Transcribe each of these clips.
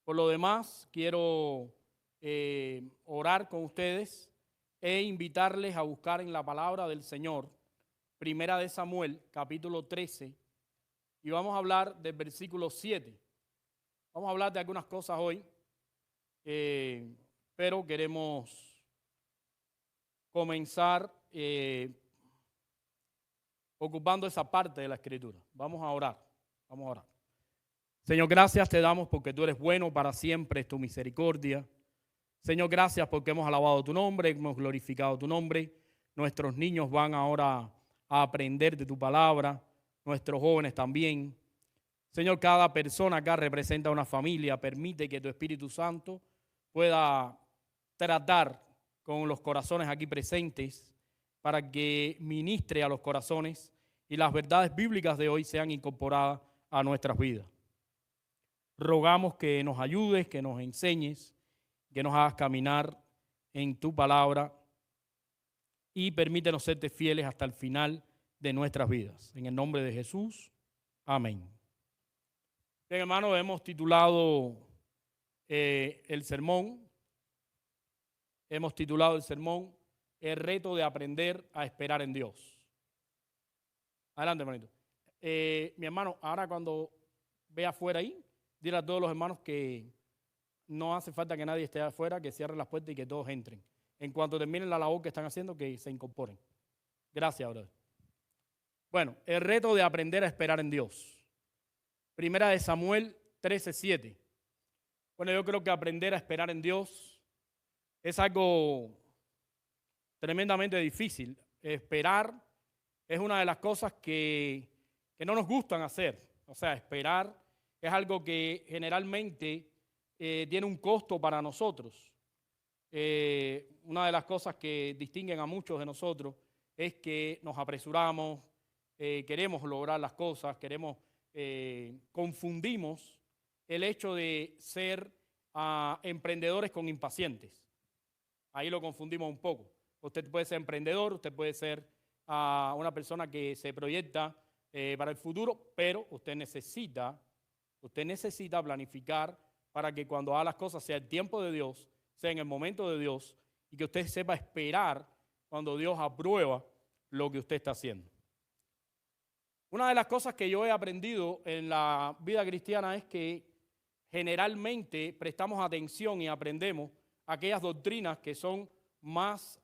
Por lo demás, quiero orar con ustedes e invitarles a buscar en la palabra del Señor, Primera de Samuel, capítulo 13, y vamos a hablar del versículo 7. Vamos a hablar de algunas cosas hoy, pero queremos comenzar ocupando esa parte de la Escritura. Vamos a orar. Señor, gracias te damos porque tú eres bueno para siempre, es tu misericordia. Señor, gracias porque hemos alabado tu nombre, hemos glorificado tu nombre. Nuestros niños van ahora a aprender de tu palabra, nuestros jóvenes también. Señor, cada persona acá representa una familia. Permite que tu Espíritu Santo pueda tratar con los corazones aquí presentes para que ministre a los corazones y las verdades bíblicas de hoy sean incorporadas a nuestras vidas. Rogamos que nos ayudes, que nos enseñes, que nos hagas caminar en tu palabra y permítenos serte fieles hasta el final de nuestras vidas. En el nombre de Jesús, amén. Bien, hermanos, hemos titulado el sermón, El reto de aprender a esperar en Dios. Adelante, hermanito. Mi hermano, ahora cuando ve afuera ahí, dile a todos los hermanos que no hace falta que nadie esté afuera, que cierren las puertas y que todos entren. En cuanto terminen la labor que están haciendo, que se incorporen. Gracias, brother. Bueno, el reto de aprender a esperar en Dios. Primera de Samuel 13:7. Bueno, yo creo que aprender a esperar en Dios es algo tremendamente difícil. Esperar es una de las cosas que no nos gustan hacer. O sea, esperar es algo que generalmente tiene un costo para nosotros. Una de las cosas que distinguen a muchos de nosotros es que nos apresuramos, queremos lograr las cosas, confundimos el hecho de ser emprendedores con impacientes. Ahí lo confundimos un poco. Usted puede ser emprendedor, usted puede ser una persona que se proyecta para el futuro, pero usted necesita planificar para que cuando haga las cosas sea el tiempo de Dios, sea en el momento de Dios, y que usted sepa esperar cuando Dios aprueba lo que usted está haciendo. Una de las cosas que yo he aprendido en la vida cristiana es que generalmente prestamos atención y aprendemos aquellas doctrinas que son más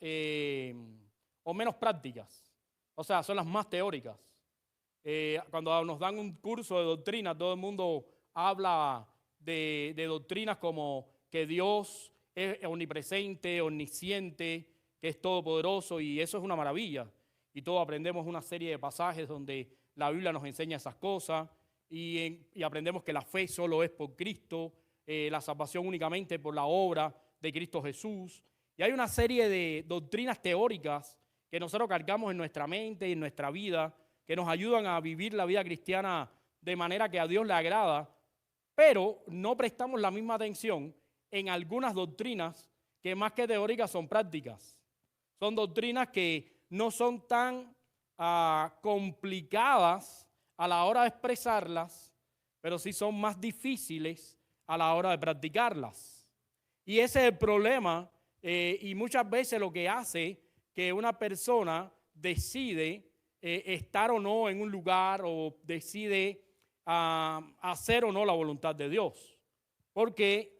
o menos prácticas, o sea, son las más teóricas. Cuando nos dan un curso de doctrina, todo el mundo habla de doctrinas como que Dios es omnipresente, omnisciente, que es todopoderoso, y eso es una maravilla. Y todos aprendemos una serie de pasajes donde la Biblia nos enseña esas cosas y aprendemos que la fe solo es por Cristo, la salvación únicamente por la obra de Cristo Jesús. Y hay una serie de doctrinas teóricas que nosotros cargamos en nuestra mente y en nuestra vida, que nos ayudan a vivir la vida cristiana de manera que a Dios le agrada, pero no prestamos la misma atención en algunas doctrinas que más que teóricas son prácticas. Son doctrinas que no son tan complicadas a la hora de expresarlas, pero sí son más difíciles a la hora de practicarlas. Y ese es el problema, y muchas veces lo que hace que una persona decide estar o no en un lugar o decide hacer o no la voluntad de Dios. Porque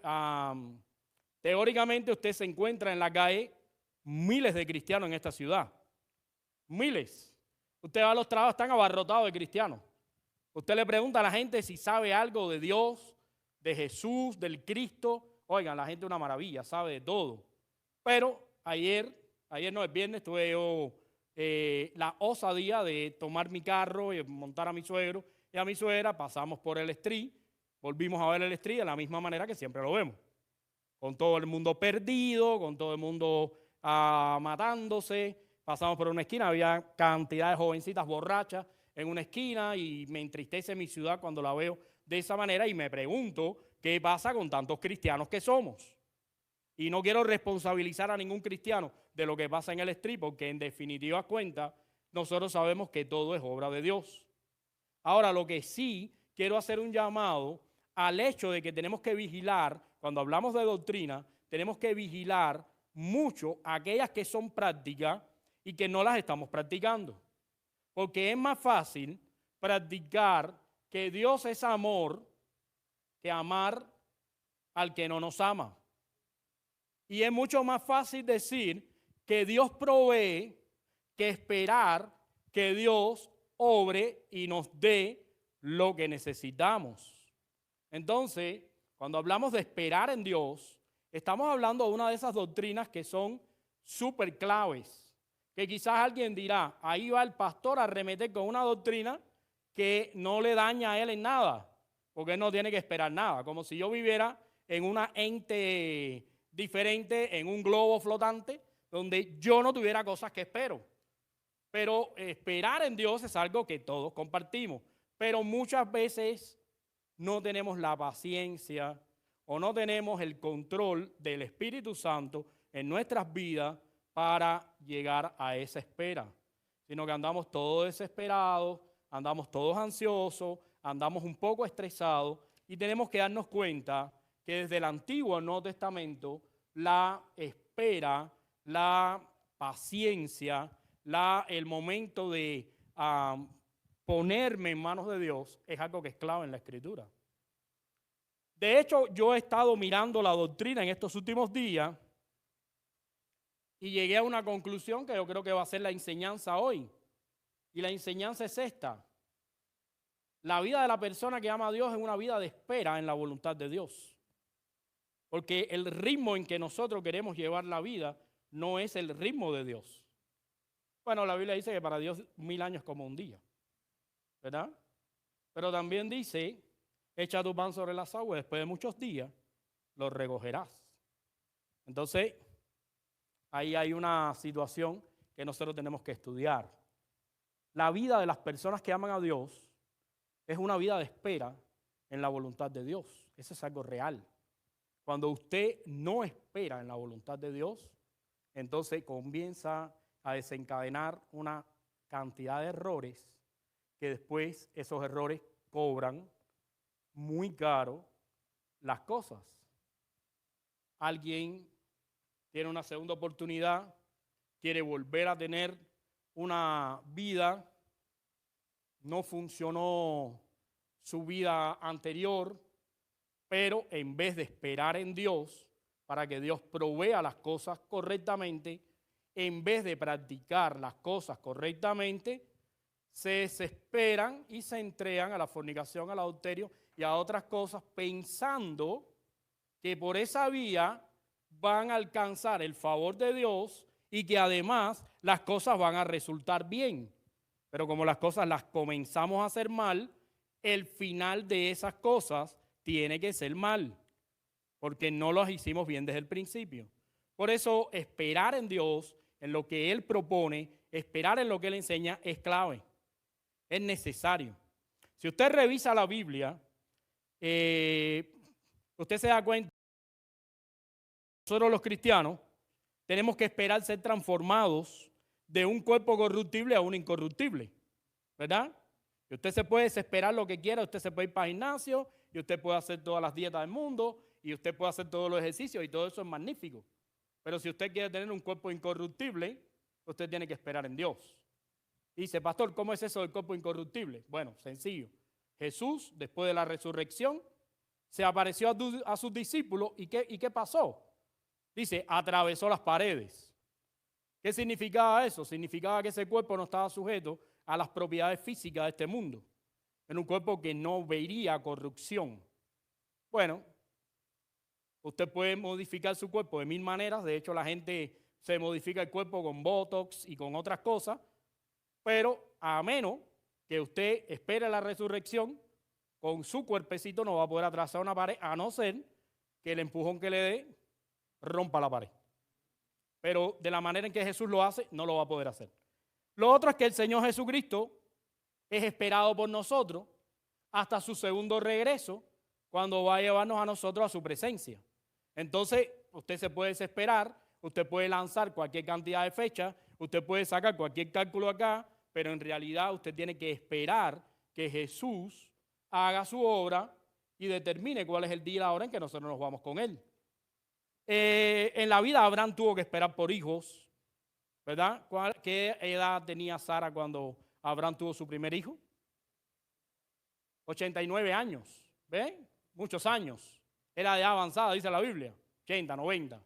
teóricamente usted se encuentra en la calle miles de cristianos en esta ciudad. Miles. Usted va a los trabajos, están abarrotados de cristianos. Usted le pregunta a la gente si sabe algo de Dios, de Jesús, del Cristo. Oigan, la gente es una maravilla, sabe de todo. Pero ayer no, el viernes, tuve yo la osadía de tomar mi carro y montar a mi suegro y a mi suegra. Pasamos por el Street, volvimos a ver el Street de la misma manera que siempre lo vemos. Con todo el mundo perdido, con todo el mundo matándose. Pasamos por una esquina, había cantidad de jovencitas borrachas en una esquina y me entristece mi ciudad cuando la veo de esa manera y me pregunto qué pasa con tantos cristianos que somos. Y no quiero responsabilizar a ningún cristiano de lo que pasa en el Street, porque en definitiva cuenta nosotros sabemos que todo es obra de Dios. Ahora, lo que sí quiero hacer un llamado al hecho de que tenemos que vigilar, cuando hablamos de doctrina, tenemos que vigilar mucho aquellas que son prácticas y que no las estamos practicando. Porque es más fácil practicar que Dios es amor que amar al que no nos ama. Y es mucho más fácil decir que Dios provee que esperar que Dios obre y nos dé lo que necesitamos. Entonces, cuando hablamos de esperar en Dios, estamos hablando de una de esas doctrinas que son súper claves. Que quizás alguien dirá, ahí va el pastor a arremeter con una doctrina que no le daña a él en nada, porque él no tiene que esperar nada. Como si yo viviera en una ente diferente, en un globo flotante, donde yo no tuviera cosas que espero. Pero esperar en Dios es algo que todos compartimos. Pero muchas veces no tenemos la paciencia o no tenemos el control del Espíritu Santo en nuestras vidas para llegar a esa espera, sino que andamos todos desesperados, andamos todos ansiosos, andamos un poco estresados y tenemos que darnos cuenta que desde el Antiguo al Nuevo Testamento la espera, la paciencia, el momento de ponerme en manos de Dios es algo que es clave en la Escritura. De hecho, yo he estado mirando la doctrina en estos últimos días y llegué a una conclusión que yo creo que va a ser la enseñanza hoy. Y la enseñanza es esta. La vida de la persona que ama a Dios es una vida de espera en la voluntad de Dios. Porque el ritmo en que nosotros queremos llevar la vida no es el ritmo de Dios. Bueno, la Biblia dice que para Dios 1000 años es como un día, ¿verdad? Pero también dice, echa tu pan sobre las aguas, después de muchos días lo recogerás. Entonces, ahí hay una situación que nosotros tenemos que estudiar. La vida de las personas que aman a Dios es una vida de espera en la voluntad de Dios. Eso es algo real. Cuando usted no espera en la voluntad de Dios, entonces comienza a desencadenar una cantidad de errores que después esos errores cobran muy caro las cosas. Alguien tiene una segunda oportunidad, quiere volver a tener una vida, no funcionó su vida anterior, pero en vez de esperar en Dios para que Dios provea las cosas correctamente, en vez de practicar las cosas correctamente, se desesperan y se entregan a la fornicación, al adulterio y a otras cosas pensando que por esa vía van a alcanzar el favor de Dios y que además las cosas van a resultar bien. Pero como las cosas las comenzamos a hacer mal, el final de esas cosas tiene que ser mal, porque no las hicimos bien desde el principio. Por eso esperar en Dios, en lo que Él propone, esperar en lo que Él enseña es clave, es necesario. Si usted revisa la Biblia, usted se da cuenta que nosotros los cristianos tenemos que esperar ser transformados de un cuerpo corruptible a un incorruptible, ¿verdad? Y usted se puede desesperar lo que quiera, usted se puede ir para el gimnasio y usted puede hacer todas las dietas del mundo y usted puede hacer todos los ejercicios y todo eso es magnífico. Pero si usted quiere tener un cuerpo incorruptible, usted tiene que esperar en Dios. Y dice, pastor, ¿cómo es eso del cuerpo incorruptible? Bueno, sencillo. Jesús, después de la resurrección, se apareció a sus discípulos y ¿qué pasó? Dice, atravesó las paredes. ¿Qué significaba eso? Significaba que ese cuerpo no estaba sujeto a las propiedades físicas de este mundo. En un cuerpo que no vería corrupción. Bueno, usted puede modificar su cuerpo de 1000 maneras. De hecho, la gente se modifica el cuerpo con Botox y con otras cosas. Pero a menos que usted espere la resurrección, con su cuerpecito no va a poder atravesar una pared, a no ser que el empujón que le dé rompa la pared. Pero de la manera en que Jesús lo hace, no lo va a poder hacer. Lo otro es que el Señor Jesucristo es esperado por nosotros hasta su segundo regreso, cuando va a llevarnos a nosotros a su presencia. Entonces, usted se puede desesperar, usted puede lanzar cualquier cantidad de fechas, usted puede sacar cualquier cálculo acá, pero en realidad usted tiene que esperar que Jesús haga su obra y determine cuál es el día y la hora en que nosotros nos vamos con Él. En la vida Abraham tuvo que esperar por hijos, ¿verdad? ¿Qué edad tenía Sara cuando Abraham tuvo su primer hijo? 89 años, ¿ven? Muchos años. Era de edad avanzada, dice la Biblia, 80, 90.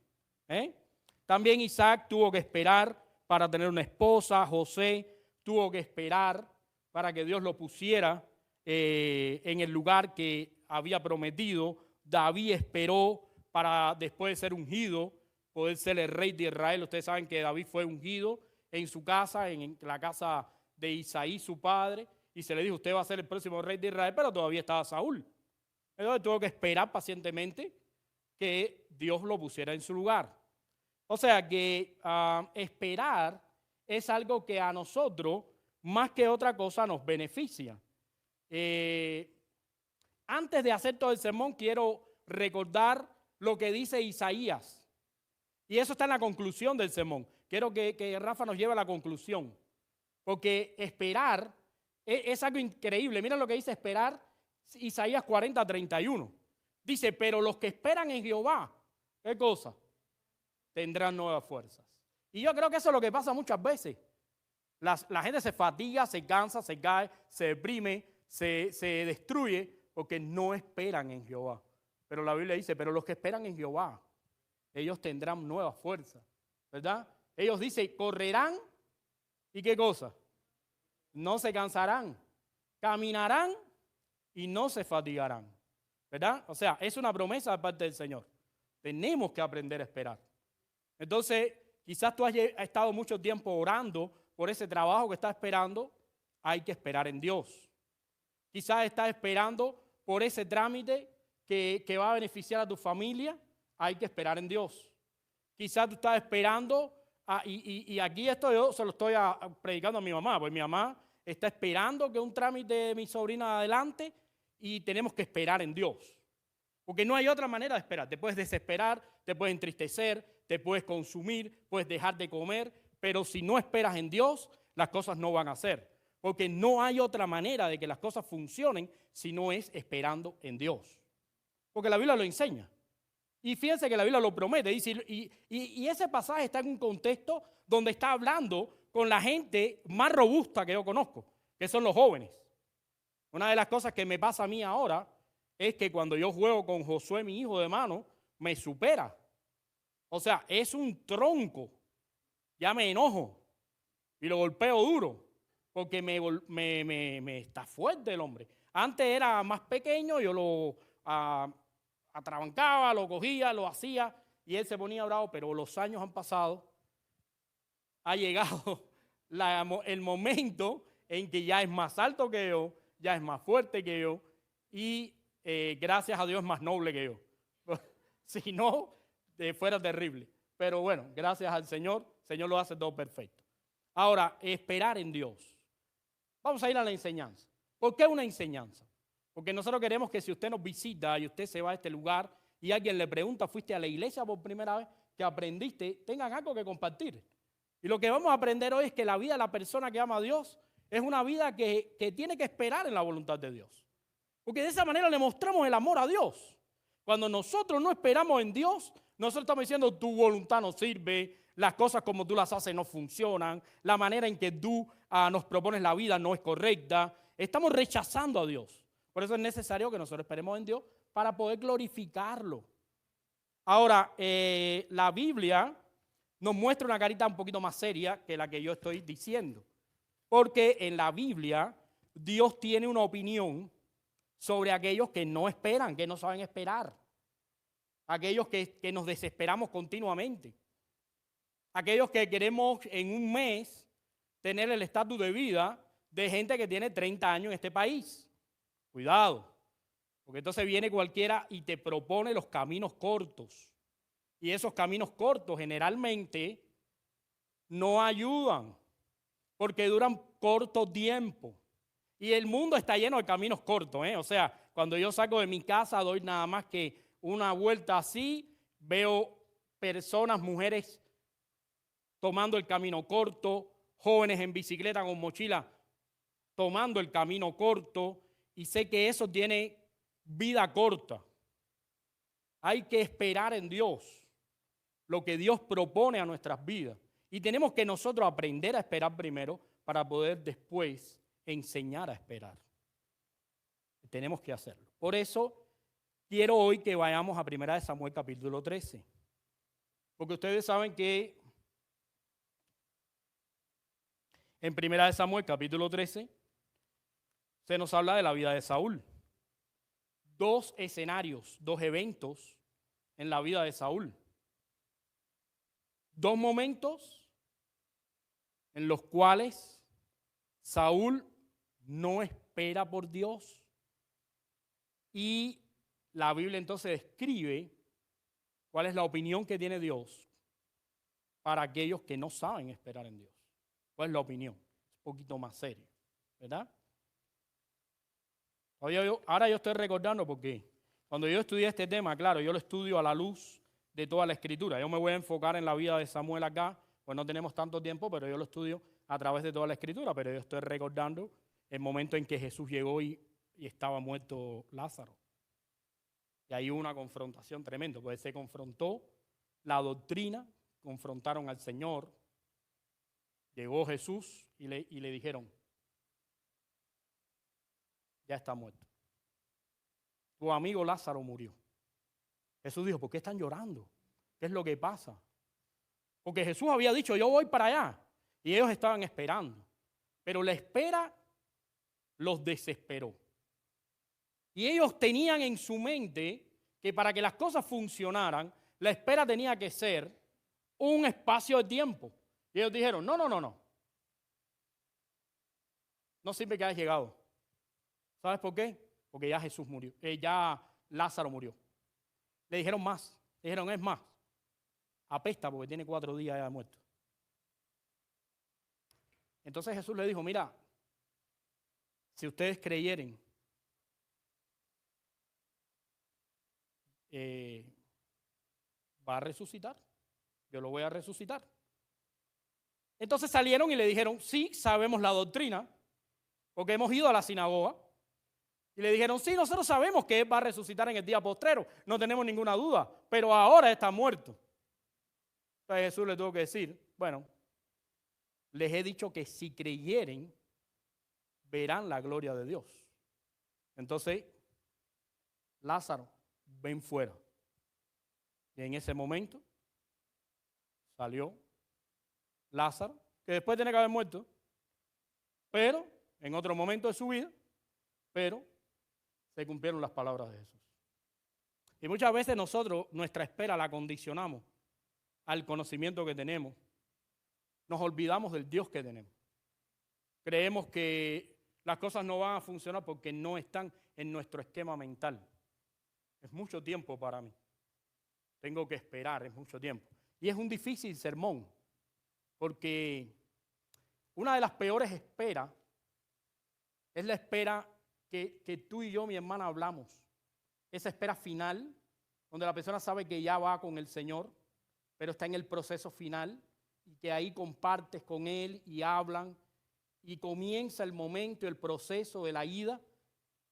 También Isaac tuvo que esperar para tener una esposa. José tuvo que esperar para que Dios lo pusiera en el lugar que había prometido. David esperó para, después de ser ungido, poder ser el rey de Israel. Ustedes saben que David fue ungido en su casa, en la casa de Isaí, su padre, y se le dijo, usted va a ser el próximo rey de Israel, pero todavía estaba Saúl. Entonces tuvo que esperar pacientemente que Dios lo pusiera en su lugar. O sea que esperar es algo que a nosotros, más que otra cosa, nos beneficia. Antes de hacer todo el sermón, quiero recordar lo que dice Isaías. Y eso está en la conclusión del sermón. Quiero que Rafa nos lleve a la conclusión. Porque esperar es algo increíble. Mira lo que dice esperar Isaías 40, 31. Dice, pero los que esperan en Jehová, ¿qué cosa? Tendrán nuevas fuerzas. Y yo creo que eso es lo que pasa muchas veces. La gente se fatiga, se cansa, se cae, se deprime, se destruye porque no esperan en Jehová. Pero la Biblia dice, pero los que esperan en Jehová, ellos tendrán nuevas fuerzas, ¿verdad? Ellos dicen, correrán y ¿qué cosa? No se cansarán, caminarán y no se fatigarán, ¿verdad? O sea, es una promesa de parte del Señor. Tenemos que aprender a esperar. Entonces, quizás tú has estado mucho tiempo orando por ese trabajo que estás esperando. Hay que esperar en Dios. Quizás estás esperando por ese trámite que va a beneficiar a tu familia. Hay que esperar en Dios. Quizás tú estás esperando, y aquí esto yo se lo estoy predicando a mi mamá, pues mi mamá está esperando que un trámite de mi sobrina adelante y tenemos que esperar en Dios. Porque no hay otra manera de esperar. Te puedes desesperar, te puedes entristecer, te puedes consumir, puedes dejar de comer, pero si no esperas en Dios, las cosas no van a ser. Porque no hay otra manera de que las cosas funcionen si no es esperando en Dios. Porque la Biblia lo enseña. Y fíjense que la Biblia lo promete. Y ese pasaje está en un contexto donde está hablando con la gente más robusta que yo conozco, que son los jóvenes. Una de las cosas que me pasa a mí ahora es que cuando yo juego con Josué, mi hijo de mano, me supera. O sea, es un tronco. Ya me enojo y lo golpeo duro porque me está fuerte el hombre. Antes era más pequeño, yo lo atrabancaba, lo cogía, lo hacía y él se ponía bravo, pero los años han pasado. Ha llegado el momento en que ya es más alto que yo, ya es más fuerte que yo y gracias a Dios es más noble que yo. Si no, fuera terrible. Pero bueno, gracias al Señor, el Señor lo hace todo perfecto. Ahora, esperar en Dios. Vamos a ir a la enseñanza. ¿Por qué una enseñanza? Porque nosotros queremos que si usted nos visita y usted se va a este lugar y alguien le pregunta, ¿fuiste a la iglesia por primera vez? ¿Que aprendiste? Tengan algo que compartir. Y lo que vamos a aprender hoy es que la vida de la persona que ama a Dios es una vida que tiene que esperar en la voluntad de Dios. Porque de esa manera le mostramos el amor a Dios. Cuando nosotros no esperamos en Dios, nosotros estamos diciendo tu voluntad no sirve, las cosas como tú las haces no funcionan, la manera en que tú nos propones la vida no es correcta. Estamos rechazando a Dios. Por eso es necesario que nosotros esperemos en Dios para poder glorificarlo. Ahora, la Biblia nos muestra una carita un poquito más seria que la que yo estoy diciendo. Porque en la Biblia Dios tiene una opinión sobre aquellos que no esperan, que no saben esperar. Aquellos que nos desesperamos continuamente. Aquellos que queremos en un mes tener el estatus de vida de gente que tiene 30 años en este país. Cuidado, porque entonces viene cualquiera y te propone los caminos cortos. Y esos caminos cortos generalmente no ayudan, porque duran corto tiempo. Y el mundo está lleno de caminos cortos, O sea, cuando yo salgo de mi casa doy nada más que una vuelta así, veo personas, mujeres tomando el camino corto, jóvenes en bicicleta con mochila tomando el camino corto, y sé que eso tiene vida corta. Hay que esperar en Dios lo que Dios propone a nuestras vidas. Y tenemos que nosotros aprender a esperar primero para poder después enseñar a esperar. Tenemos que hacerlo. Por eso quiero hoy que vayamos a 1 Samuel capítulo 13. Porque ustedes saben que en 1 Samuel capítulo 13 se nos habla de la vida de Saúl. Dos escenarios, dos eventos en la vida de Saúl. Dos momentos en los cuales Saúl no espera por Dios. Y la Biblia entonces describe cuál es la opinión que tiene Dios para aquellos que no saben esperar en Dios. ¿Cuál es la opinión? Es un poquito más serio, ¿verdad? Ahora yo estoy recordando porque cuando yo estudié este tema, claro, yo lo estudio a la luz de toda la Escritura. Yo me voy a enfocar en la vida de Samuel acá, pues no tenemos tanto tiempo, pero yo lo estudio a través de toda la Escritura. Pero yo estoy recordando el momento en que Jesús llegó y estaba muerto Lázaro. Y ahí hubo una confrontación tremenda, pues se confrontó la doctrina, confrontaron al Señor. Llegó Jesús y le dijeron, ya está muerto. Tu amigo Lázaro murió. Jesús dijo, ¿por qué están llorando? ¿Qué es lo que pasa? Porque Jesús había dicho, yo voy para allá. Y ellos estaban esperando. Pero la espera los desesperó. Y ellos tenían en su mente que para que las cosas funcionaran, la espera tenía que ser un espacio de tiempo. Y ellos dijeron, no. No sirve que hayas llegado. ¿Sabes por qué? Porque ya Jesús murió, ya Lázaro murió. Le dijeron más, le dijeron, es más, apesta porque tiene 4 días ya muerto. Entonces Jesús le dijo, mira, si ustedes creyeren, va a resucitar, yo lo voy a resucitar. Entonces salieron y le dijeron, sí, sabemos la doctrina, porque hemos ido a la sinagoga. Y le dijeron, sí, nosotros sabemos que Él va a resucitar en el día postrero, no tenemos ninguna duda, pero ahora está muerto. Entonces Jesús le tuvo que decir, bueno, les he dicho que si creyeren, verán la gloria de Dios. Entonces, Lázaro, ven fuera. Y en ese momento salió Lázaro, que después tiene que haber muerto, pero en otro momento de su vida, pero se cumplieron las palabras de Jesús. Y muchas veces nosotros nuestra espera la condicionamos al conocimiento que tenemos. Nos olvidamos del Dios que tenemos. Creemos que las cosas no van a funcionar porque no están en nuestro esquema mental. Es mucho tiempo para mí. Tengo que esperar, es mucho tiempo. Y es un difícil sermón, porque una de las peores esperas es la espera que tú y yo, mi hermana, hablamos. Esa espera final, donde la persona sabe que ya va con el Señor, pero está en el proceso final y que ahí compartes con Él y hablan y comienza el momento, el proceso de la ida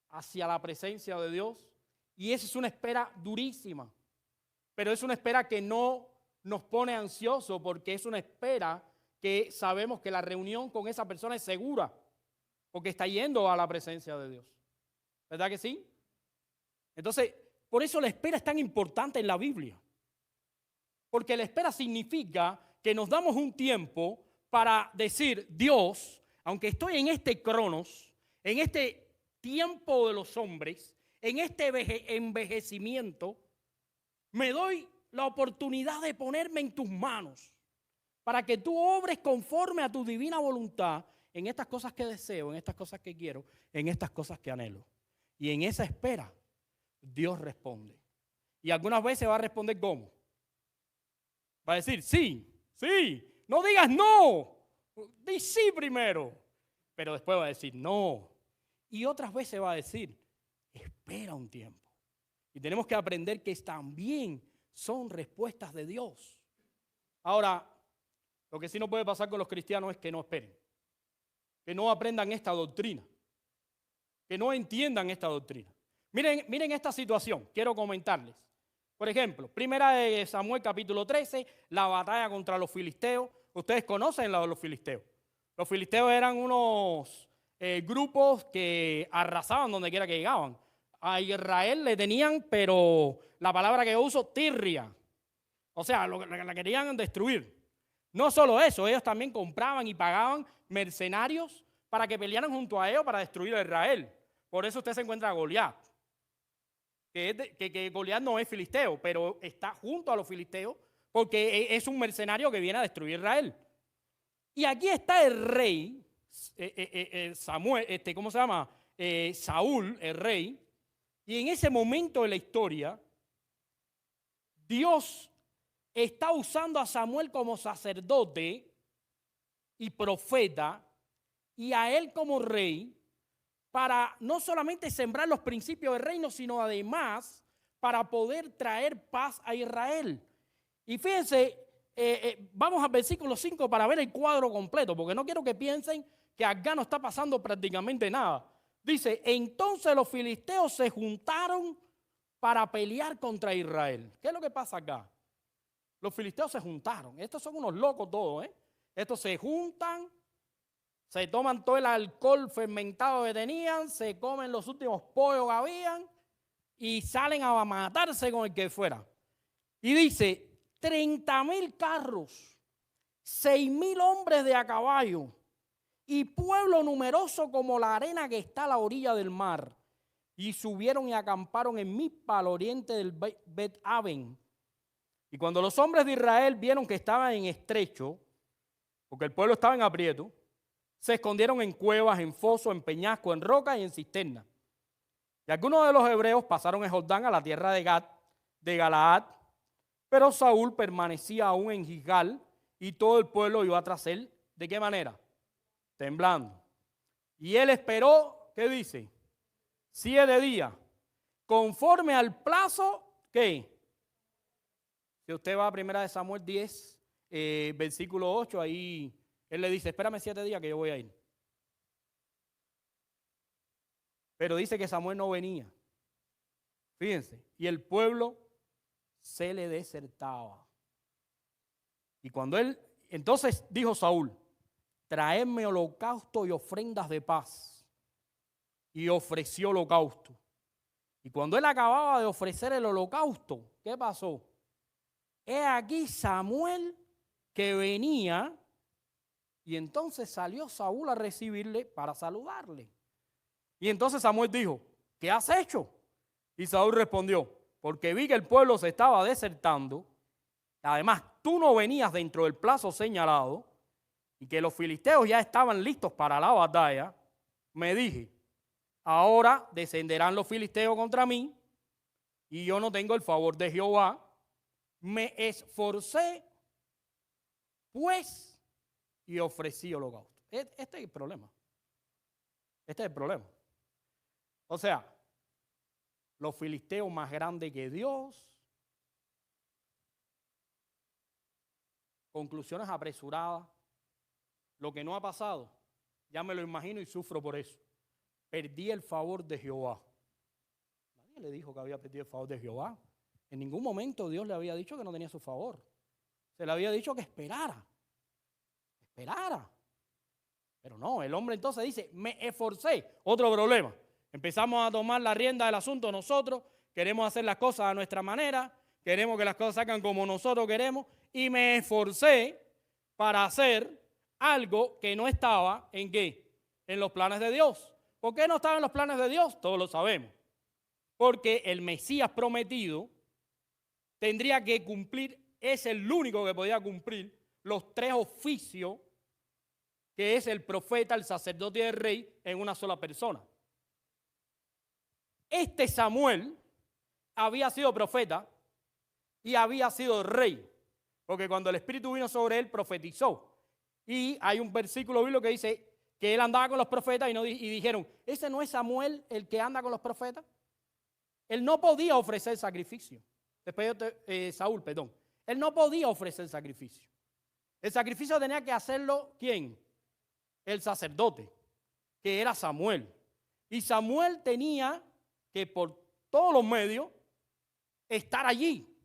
hacia la presencia de Dios. Y esa es una espera durísima, pero es una espera que no nos pone ansiosos porque es una espera que sabemos que la reunión con esa persona es segura porque está yendo a la presencia de Dios. ¿Verdad que sí? Entonces, por eso la espera es tan importante en la Biblia. Porque la espera significa que nos damos un tiempo para decir, Dios, aunque estoy en este cronos, en este tiempo de los hombres, en este envejecimiento, me doy la oportunidad de ponerme en tus manos para que tú obres conforme a tu divina voluntad en estas cosas que deseo, en estas cosas que quiero, en estas cosas que anhelo. Y en esa espera, Dios responde. Y algunas veces va a responder ¿cómo? Va a decir sí, no digas no, di sí primero, pero después va a decir no. Y otras veces va a decir, espera un tiempo. Y tenemos que aprender que también son respuestas de Dios. Ahora, lo que sí no puede pasar con los cristianos es que no esperen, que no aprendan esta doctrina, que no entiendan esta doctrina. Miren esta situación, quiero comentarles. Por ejemplo, primera de Samuel capítulo 13, la batalla contra los filisteos. Ustedes conocen los filisteos. Los filisteos eran unos grupos que arrasaban donde quiera que llegaban. A Israel le tenían, pero la palabra que yo uso, tirria. O sea, la querían destruir. No solo eso, ellos también compraban y pagaban mercenarios para que pelearan junto a ellos para destruir a Israel. Por eso usted se encuentra a Goliat. Que Goliat no es filisteo, pero está junto a los filisteos porque es un mercenario que viene a destruir a Israel. Y aquí está el rey, Samuel, ¿cómo se llama? Saúl, el rey. Y en ese momento de la historia, Dios está usando a Samuel como sacerdote y profeta y a él como rey para no solamente sembrar los principios del reino, sino además para poder traer paz a Israel. Y fíjense, vamos al versículo 5 para ver el cuadro completo, porque no quiero que piensen que acá no está pasando prácticamente nada. Dice, entonces los filisteos se juntaron para pelear contra Israel. ¿Qué es lo que pasa acá? Los filisteos se juntaron. Estos son unos locos todos, ¿eh? Estos se juntan, se toman todo el alcohol fermentado que tenían, se comen los últimos pollos que habían y salen a matarse con el que fuera. Y dice, 30,000 carros, 6,000 hombres de a caballo y pueblo numeroso como la arena que está a la orilla del mar. Y subieron y acamparon en Mizpa, al oriente del Bet-Aven. Y cuando los hombres de Israel vieron que estaban en estrecho, porque el pueblo estaba en aprieto, se escondieron en cuevas, en fosos, en peñascos, en rocas y en cisternas. Y algunos de los hebreos pasaron el Jordán a la tierra de Gad, de Galaad, pero Saúl permanecía aún en Gilgal y todo el pueblo iba tras él. ¿De qué manera? Temblando. Y él esperó, ¿qué dice? 7 días, conforme al plazo, ¿qué? Si usted va a 1 de Samuel 10, versículo 8, ahí él le dice, espérame 7 días que yo voy a ir. Pero dice que Samuel no venía. Fíjense, y el pueblo se le desertaba. Y cuando entonces dijo Saúl, traedme holocausto y ofrendas de paz. Y ofreció holocausto. Y cuando él acababa de ofrecer el holocausto, ¿qué pasó? He aquí Samuel que venía, y entonces salió Saúl a recibirle para saludarle. Y entonces Samuel dijo, ¿qué has hecho? Y Saúl respondió, porque vi que el pueblo se estaba desertando, además tú no venías dentro del plazo señalado, y que los filisteos ya estaban listos para la batalla, me dije, ahora descenderán los filisteos contra mí, y yo no tengo el favor de Jehová. Me esforcé, pues, y ofrecí holocausto. Este es el problema. Este es el problema. O sea, los filisteos más grandes que Dios. Conclusiones apresuradas. Lo que no ha pasado, ya me lo imagino y sufro por eso. Perdí el favor de Jehová. Nadie le dijo que había perdido el favor de Jehová. En ningún momento Dios le había dicho que no tenía su favor. Se le había dicho que esperara. Esperara. Pero no, el hombre entonces dice, me esforcé. Otro problema. Empezamos a tomar la rienda del asunto nosotros. Queremos hacer las cosas a nuestra manera. Queremos que las cosas salgan como nosotros queremos. Y me esforcé para hacer algo que no estaba en ¿qué? En los planes de Dios. ¿Por qué no estaba en los planes de Dios? Todos lo sabemos. Porque el Mesías prometido tendría que cumplir, es el único que podía cumplir los 3 oficios que es el profeta, el sacerdote y el rey en una sola persona. Este Samuel había sido profeta y había sido rey, porque cuando el Espíritu vino sobre él profetizó. Y hay un versículo bíblico que dice que él andaba con los profetas y dijeron, ¿ese no es Samuel el que anda con los profetas? Él no podía ofrecer sacrificio. Saúl, perdón. Él no podía ofrecer sacrificio. El sacrificio tenía que hacerlo, ¿quién? El sacerdote, que era Samuel. Y Samuel tenía que por todos los medios estar allí.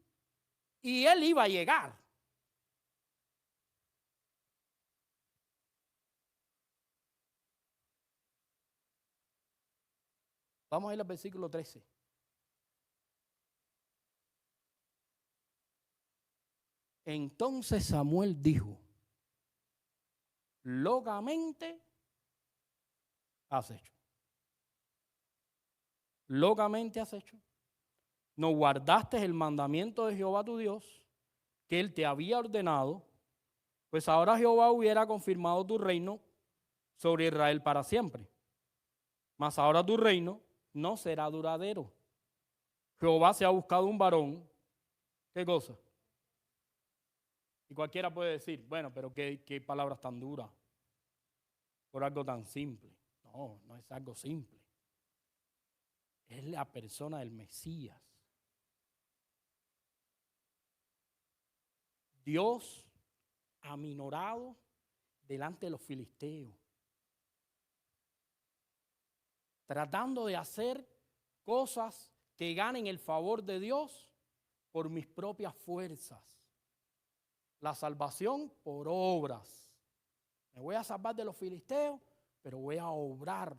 Y él iba a llegar. Vamos a ir al versículo 13. Entonces Samuel dijo, locamente has hecho. Locamente has hecho. No guardaste el mandamiento de Jehová tu Dios, que él te había ordenado, pues ahora Jehová hubiera confirmado tu reino sobre Israel para siempre. Mas ahora tu reino no será duradero. Jehová se ha buscado un varón. ¿Qué cosa? Y cualquiera puede decir, bueno, pero qué palabras tan duras por algo tan simple. No, no es algo simple. Es la persona del Mesías. Dios aminorado delante de los filisteos, tratando de hacer cosas que ganen el favor de Dios por mis propias fuerzas. La salvación por obras. Me voy a salvar de los filisteos, pero voy a obrar,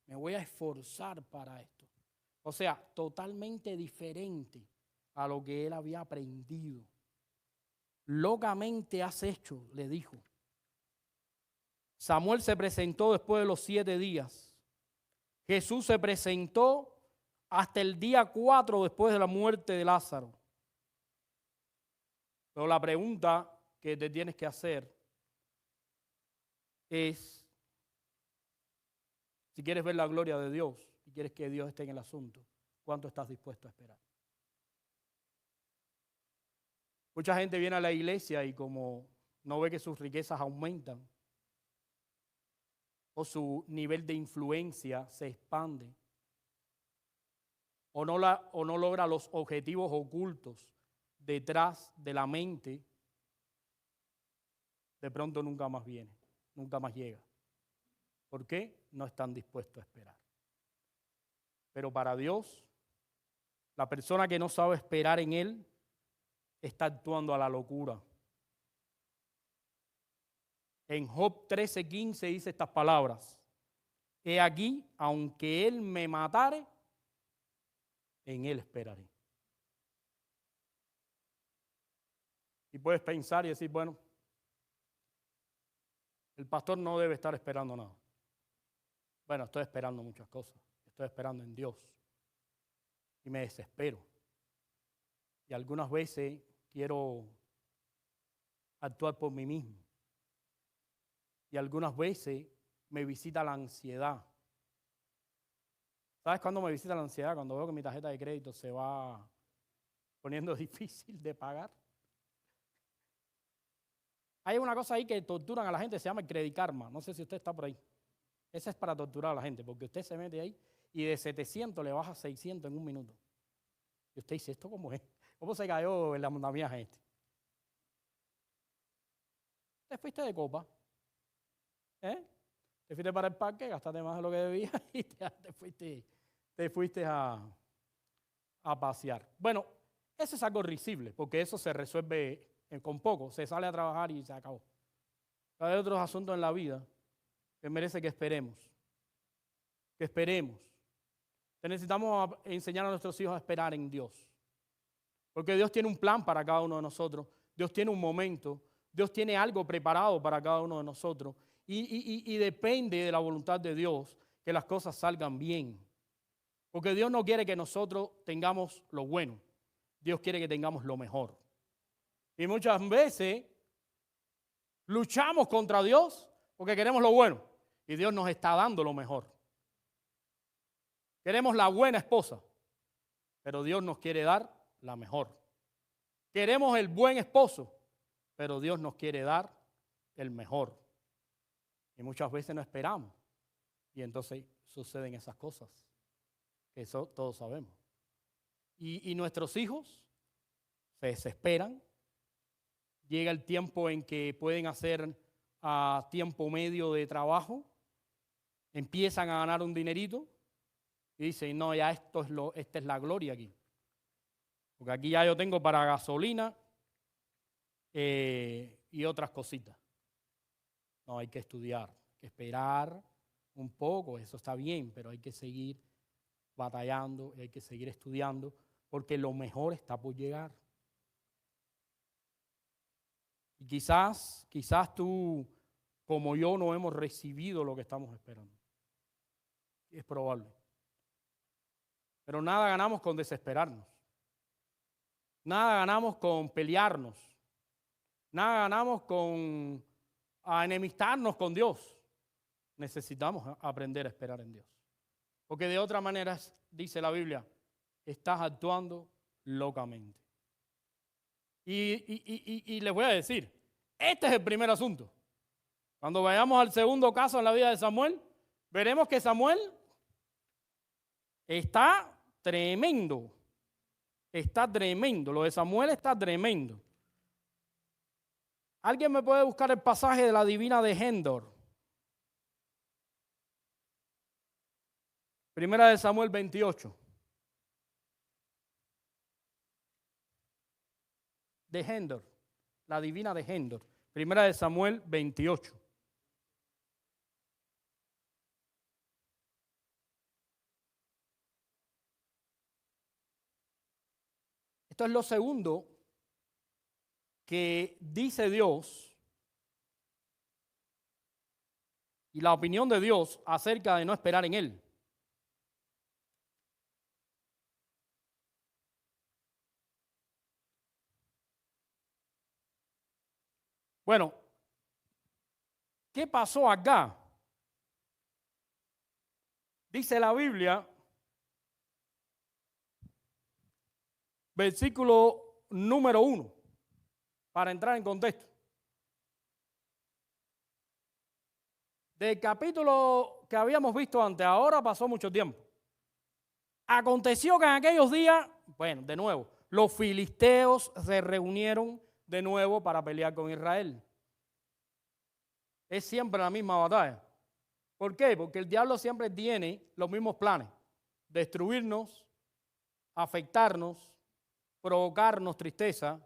me voy a esforzar para esto. O sea, totalmente diferente a lo que él había aprendido. Locamente has hecho, le dijo. Samuel se presentó después de los 7 días. Jesús se presentó hasta el día 4 después de la muerte de Lázaro. Pero la pregunta que te tienes que hacer es, si quieres ver la gloria de Dios y quieres que Dios esté en el asunto, ¿cuánto estás dispuesto a esperar? Mucha gente viene a la iglesia y como no ve que sus riquezas aumentan o su nivel de influencia se expande o no logra los objetivos ocultos detrás de la mente, de pronto nunca más viene, nunca más llega. ¿Por qué? No están dispuestos a esperar. Pero para Dios, la persona que no sabe esperar en Él está actuando a la locura. En Job 13:15 dice estas palabras: he aquí, aunque Él me matare, en Él esperaré. Y puedes pensar y decir, bueno, el pastor no debe estar esperando nada. Bueno, estoy esperando muchas cosas. Estoy esperando en Dios. Y me desespero. Y algunas veces quiero actuar por mí mismo. Y algunas veces me visita la ansiedad. ¿Sabes cuándo me visita la ansiedad? Cuando veo que mi tarjeta de crédito se va poniendo difícil de pagar. Hay una cosa ahí que torturan a la gente, se llama el Credit Karma. No sé si usted está por ahí. Ese es para torturar a la gente, porque usted se mete ahí y de 700 le baja a 600 en un minuto. Y usted dice, ¿esto cómo es? ¿Cómo se cayó en la andamiaje este? Te fuiste de copa. Te fuiste para el parque, gastaste más de lo que debías y te fuiste a pasear. Bueno, eso es algo risible, porque eso se resuelve con poco. Se sale a trabajar y se acabó. Pero hay otros asuntos en la vida que merece que esperemos. Que esperemos. Necesitamos enseñar a nuestros hijos a esperar en Dios. Porque Dios tiene un plan para cada uno de nosotros. Dios tiene un momento. Dios tiene algo preparado para cada uno de nosotros. Y depende de la voluntad de Dios que las cosas salgan bien. Porque Dios no quiere que nosotros tengamos lo bueno. Dios quiere que tengamos lo mejor. Y muchas veces luchamos contra Dios porque queremos lo bueno. Y Dios nos está dando lo mejor. Queremos la buena esposa, pero Dios nos quiere dar la mejor. Queremos el buen esposo, pero Dios nos quiere dar el mejor. Y muchas veces no esperamos. Y entonces suceden esas cosas, que eso todos sabemos. Y nuestros hijos se desesperan. Llega el tiempo en que pueden hacer a tiempo medio de trabajo, empiezan a ganar un dinerito y dice, no, ya esta es la gloria aquí. Porque aquí ya yo tengo para gasolina y otras cositas. No, hay que estudiar, hay que esperar un poco, eso está bien, pero hay que seguir batallando y hay que seguir estudiando porque lo mejor está por llegar. Y quizás tú, como yo, no hemos recibido lo que estamos esperando. Es probable. Pero nada ganamos con desesperarnos. Nada ganamos con pelearnos. Nada ganamos con enemistarnos con Dios. Necesitamos aprender a esperar en Dios. Porque de otra manera, dice la Biblia, estás actuando locamente. Y les voy a decir, este es el primer asunto. Cuando vayamos al segundo caso en la vida de Samuel, veremos que Samuel está tremendo. Está tremendo. Lo de Samuel está tremendo. ¿Alguien me puede buscar el pasaje de la divina de Endor? Primera de Samuel 28. De Endor. La divina de Endor. Primera de Samuel 28. Esto es lo segundo que dice Dios y la opinión de Dios acerca de no esperar en Él. Bueno, ¿qué pasó acá? Dice la Biblia, versículo número 1, para entrar en contexto. Del capítulo que habíamos visto antes, ahora pasó mucho tiempo. Aconteció que en aquellos días, bueno, de nuevo, los filisteos se reunieron de nuevo para pelear con Israel. Es siempre la misma batalla. ¿Por qué? Porque el diablo siempre tiene los mismos planes. Destruirnos, afectarnos, provocarnos tristeza,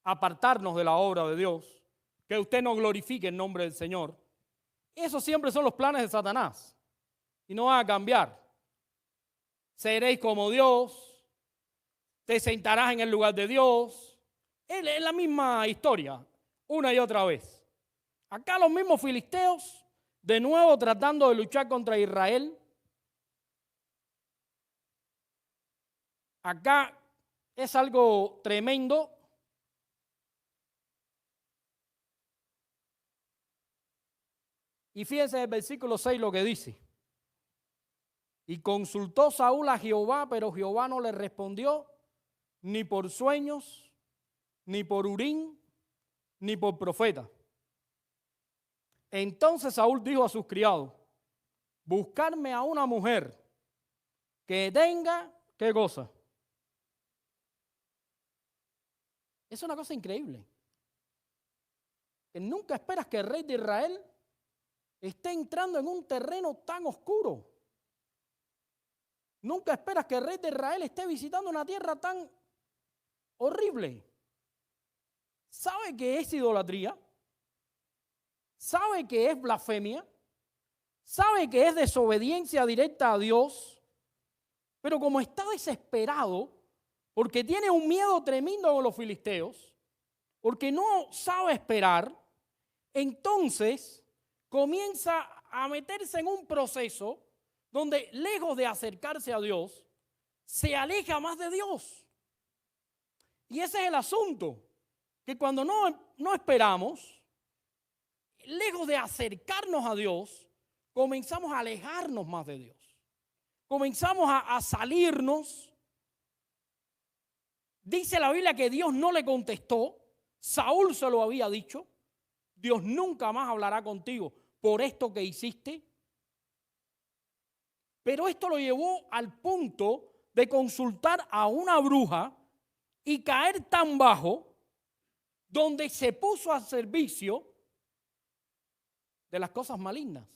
apartarnos de la obra de Dios, que usted no glorifique el nombre del Señor. Esos siempre son los planes de Satanás. Y no van a cambiar. Seréis como Dios, te sentarás en el lugar de Dios. Es la misma historia, una y otra vez. Acá los mismos filisteos, de nuevo tratando de luchar contra Israel. Acá es algo tremendo. Y fíjense el versículo 6 lo que dice. Y consultó Saúl a Jehová, pero Jehová no le respondió ni por sueños, ni por Urim, ni por profeta. Entonces Saúl dijo a sus criados, buscarme a una mujer que tenga, ¿qué cosa? Es una cosa increíble. Que nunca esperas que el rey de Israel esté entrando en un terreno tan oscuro. Nunca esperas que el rey de Israel esté visitando una tierra tan horrible. ¿Sabe que es idolatría? ¿Sabe que es blasfemia? ¿Sabe que es desobediencia directa a Dios? Pero como está desesperado, porque tiene un miedo tremendo con los filisteos, porque no sabe esperar, entonces comienza a meterse en un proceso donde, lejos de acercarse a Dios, se aleja más de Dios. Y ese es el asunto, que cuando no esperamos, lejos de acercarnos a Dios, comenzamos a alejarnos más de Dios. Comenzamos a salirnos. Dice la Biblia que Dios no le contestó. Saúl se lo había dicho. Dios nunca más hablará contigo por esto que hiciste. Pero esto lo llevó al punto de consultar a una bruja y caer tan bajo, donde se puso al servicio de las cosas malignas.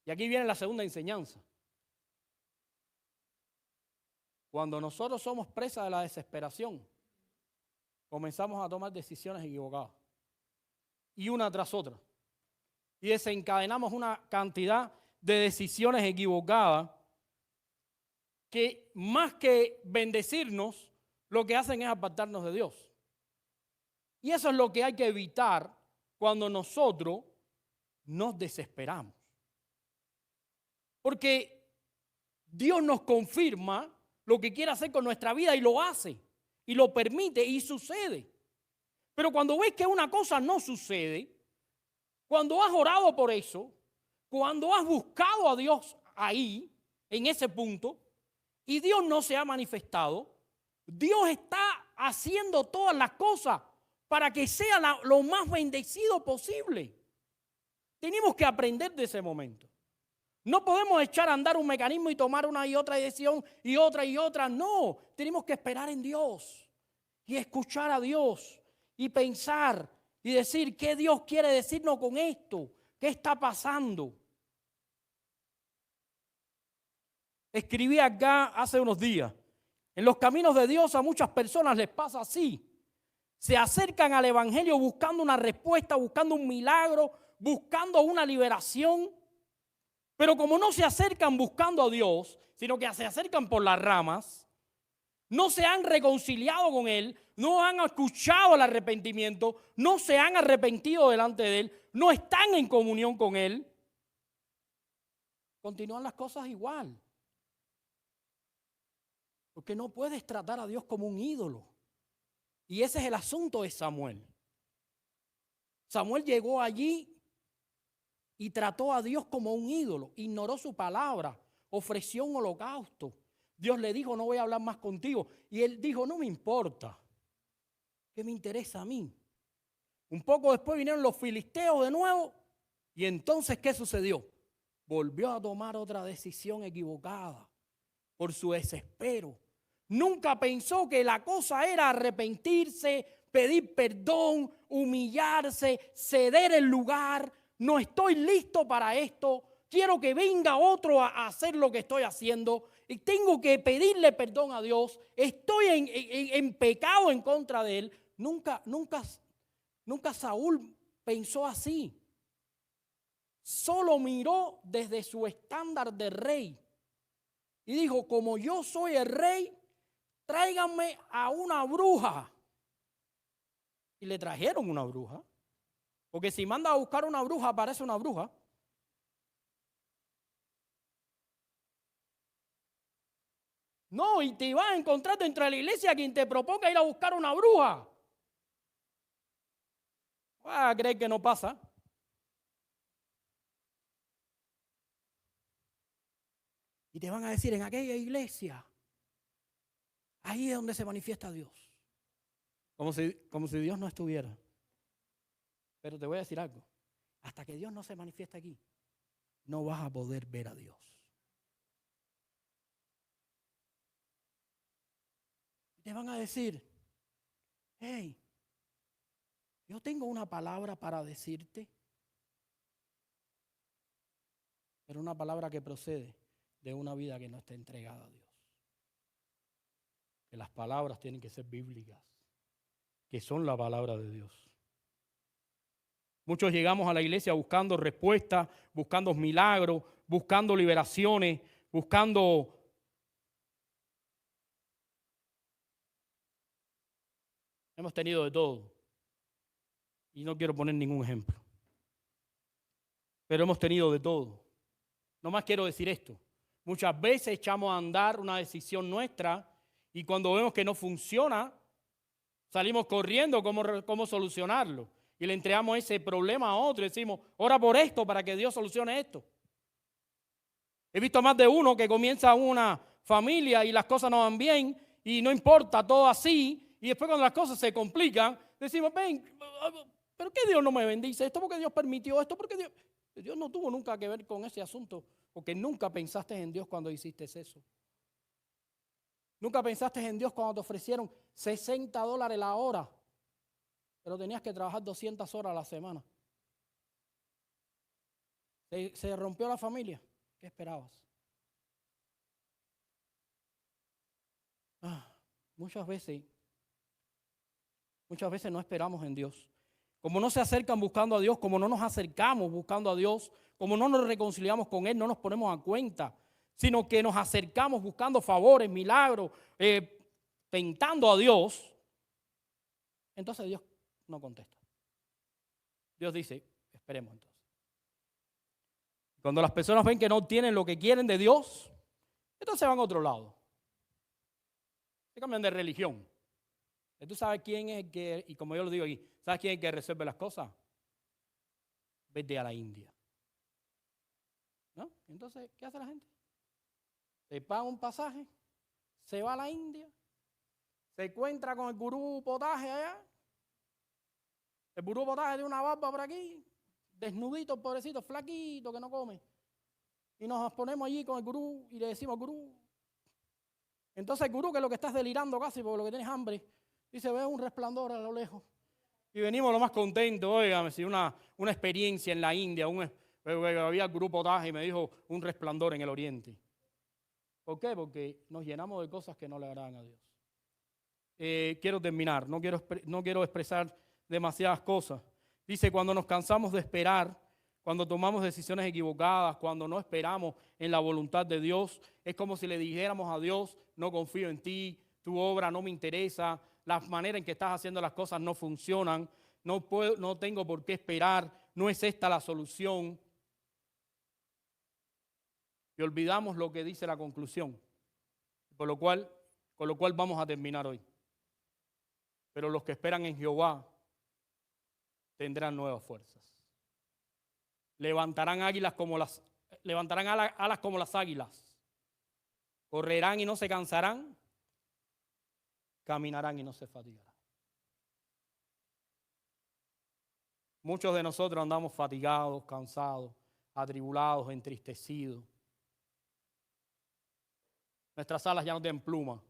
Y aquí viene la segunda enseñanza. Cuando nosotros somos presa de la desesperación, comenzamos a tomar decisiones equivocadas. Y una tras otra. Y desencadenamos una cantidad de decisiones equivocadas que más que bendecirnos, lo que hacen es apartarnos de Dios. Y eso es lo que hay que evitar cuando nosotros nos desesperamos. Porque Dios nos confirma lo que quiere hacer con nuestra vida y lo hace, y lo permite y sucede. Pero cuando ves que una cosa no sucede, cuando has orado por eso, cuando has buscado a Dios ahí, en ese punto, y Dios no se ha manifestado, Dios está haciendo todas las cosas para que sea lo más bendecido posible. Tenemos que aprender de ese momento. No podemos echar a andar un mecanismo y tomar una y otra decisión y otra. No, tenemos que esperar en Dios y escuchar a Dios y pensar y decir qué Dios quiere decirnos con esto, qué está pasando. Escribí acá hace unos días, en los caminos de Dios a muchas personas les pasa así. Se acercan al evangelio buscando una respuesta, buscando un milagro, buscando una liberación. Pero como no se acercan buscando a Dios, sino que se acercan por las ramas, no se han reconciliado con Él, no han escuchado el arrepentimiento, no se han arrepentido delante de Él, no están en comunión con Él, continúan las cosas igual. Porque no puedes tratar a Dios como un ídolo. Y ese es el asunto de Samuel. Samuel llegó allí y trató a Dios como un ídolo, ignoró su palabra, ofreció un holocausto. Dios le dijo, no voy a hablar más contigo. Y él dijo, no me importa, ¿qué me interesa a mí? Un poco después vinieron los filisteos de nuevo. Y entonces, ¿qué sucedió? Volvió a tomar otra decisión equivocada por su desespero. Nunca pensó que la cosa era arrepentirse, pedir perdón, humillarse, ceder el lugar. No estoy listo para esto. Quiero que venga otro a hacer lo que estoy haciendo. Y tengo que pedirle perdón a Dios. Estoy en pecado en contra de Él. Nunca Saúl pensó así. Solo miró desde su estándar de rey. Y dijo, como yo soy el rey, tráiganme a una bruja. Y le trajeron una bruja. Porque si manda a buscar una bruja, aparece una bruja. No, y te vas a encontrar dentro de la iglesia quien te proponga ir a buscar una bruja. ¿Vas a creer que no pasa? Y te van a decir, en aquella iglesia, ahí es donde se manifiesta Dios. Como si Dios no estuviera. Pero te voy a decir algo. Hasta que Dios no se manifieste aquí, no vas a poder ver a Dios. Y te van a decir, hey, yo tengo una palabra para decirte. Pero una palabra que procede de una vida que no está entregada a Dios. Que las palabras tienen que ser bíblicas, que son la palabra de Dios. Muchos llegamos a la iglesia buscando respuestas, buscando milagros, buscando liberaciones, buscando hemos tenido de todo. Y no quiero poner ningún ejemplo. Pero hemos tenido de todo. Nomás quiero decir esto. Muchas veces echamos a andar una decisión nuestra y cuando vemos que no funciona, salimos corriendo cómo solucionarlo. Y le entregamos ese problema a otro y decimos, ora por esto para que Dios solucione esto. He visto más de uno que comienza una familia y las cosas no van bien y no importa, todo así. Y después cuando las cosas se complican, decimos, ven, ¿pero qué Dios no me bendice esto? ¿Por qué Dios permitió esto? ¿Por qué Dios no tuvo nunca que ver con ese asunto? Porque nunca pensaste en Dios cuando hiciste eso. Nunca pensaste en Dios cuando te ofrecieron $60 la hora, pero tenías que trabajar 200 horas a la semana. Se rompió la familia. ¿Qué esperabas? Muchas veces no esperamos en Dios. Como no se acercan buscando a Dios, como no nos acercamos buscando a Dios, como no nos reconciliamos con Él, no nos ponemos a cuenta, sino que nos acercamos buscando favores, milagros, tentando a Dios, entonces Dios no contesta. Dios dice, esperemos entonces. Cuando las personas ven que no obtienen lo que quieren de Dios, entonces van a otro lado. Se cambian de religión. ¿Tú sabes quién es el que, y como yo lo digo aquí, sabes quién es el que resuelve las cosas? Vete a la India. ¿No? Entonces, ¿qué hace la gente? Se paga un pasaje, se va a la India, se encuentra con el gurú potaje allá, el gurú potaje de una barba por aquí, desnudito, pobrecito, flaquito, que no come. Y nos ponemos allí con el gurú y le decimos al gurú. Entonces el gurú, que es lo que estás delirando casi porque lo que tienes hambre, dice, ve un resplandor a lo lejos. Y venimos lo más contentos, oiga, una experiencia en la India, había el gurú potaje y me dijo un resplandor en el oriente. ¿Por qué? Porque nos llenamos de cosas que no le agradan a Dios. Quiero terminar, no quiero expresar demasiadas cosas. Dice, cuando nos cansamos de esperar, cuando tomamos decisiones equivocadas, cuando no esperamos en la voluntad de Dios, es como si le dijéramos a Dios, no confío en ti, tu obra no me interesa, la manera en que estás haciendo las cosas no funcionan, no tengo por qué esperar, no es esta la solución. Y olvidamos lo que dice la conclusión, con lo cual vamos a terminar hoy. Pero los que esperan en Jehová tendrán nuevas fuerzas. Levantarán alas como las águilas. Correrán y no se cansarán. Caminarán y no se fatigarán. Muchos de nosotros andamos fatigados, cansados, atribulados, entristecidos. Nuestras alas ya no tienen pluma.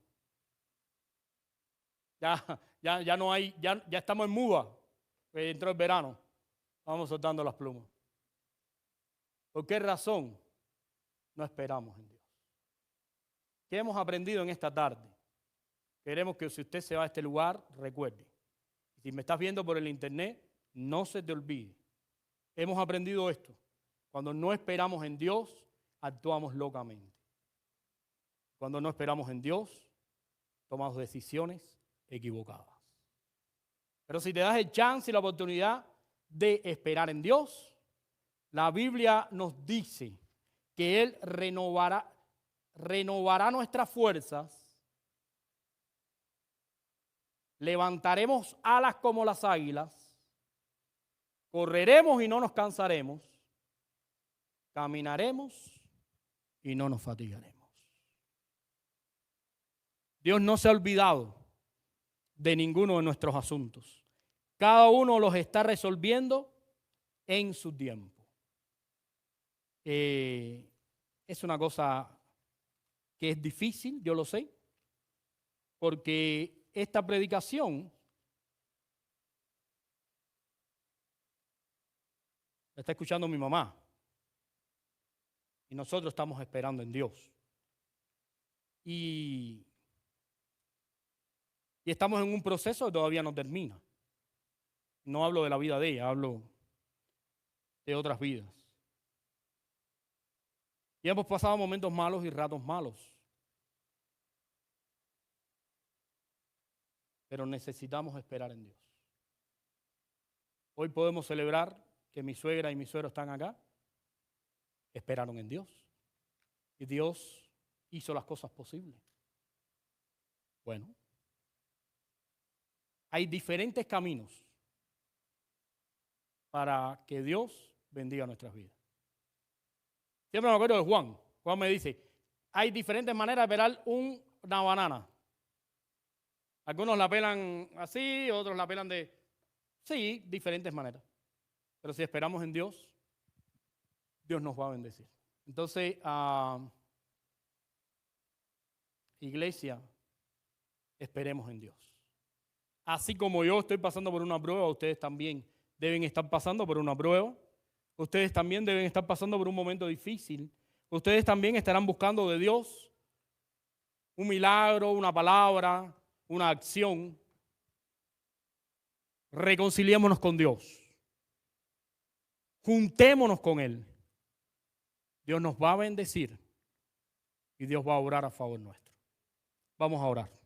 Ya no hay, ya estamos en muda. Entró el verano. Vamos soltando las plumas. ¿Por qué razón no esperamos en Dios? ¿Qué hemos aprendido en esta tarde? Queremos que si usted se va a este lugar, recuerde. Si me estás viendo por el internet, no se te olvide. Hemos aprendido esto. Cuando no esperamos en Dios, actuamos locamente. Cuando no esperamos en Dios, tomamos decisiones equivocadas. Pero si te das el chance y la oportunidad de esperar en Dios, la Biblia nos dice que Él renovará nuestras fuerzas, levantaremos alas como las águilas, correremos y no nos cansaremos, caminaremos y no nos fatigaremos. Dios no se ha olvidado de ninguno de nuestros asuntos. Cada uno los está resolviendo en su tiempo. Es una cosa que es difícil, yo lo sé, porque esta predicación la está escuchando mi mamá y nosotros estamos esperando en Dios. Y estamos en un proceso que todavía no termina. No hablo de la vida de ella, hablo de otras vidas. Y hemos pasado momentos malos y ratos malos. Pero necesitamos esperar en Dios. Hoy podemos celebrar que mi suegra y mi suegro están acá. Esperaron en Dios. Y Dios hizo las cosas posibles. Bueno, hay diferentes caminos para que Dios bendiga nuestras vidas. Siempre me acuerdo de Juan. Juan me dice, hay diferentes maneras de pelar una banana. Algunos la pelan así, otros la pelan de... Sí, diferentes maneras. Pero si esperamos en Dios, Dios nos va a bendecir. Entonces, iglesia, esperemos en Dios. Así como yo estoy pasando por una prueba, ustedes también deben estar pasando por una prueba. Ustedes también deben estar pasando por un momento difícil. Ustedes también estarán buscando de Dios un milagro, una palabra, una acción. Reconciliémonos con Dios. Juntémonos con Él. Dios nos va a bendecir y Dios va a orar a favor nuestro. Vamos a orar.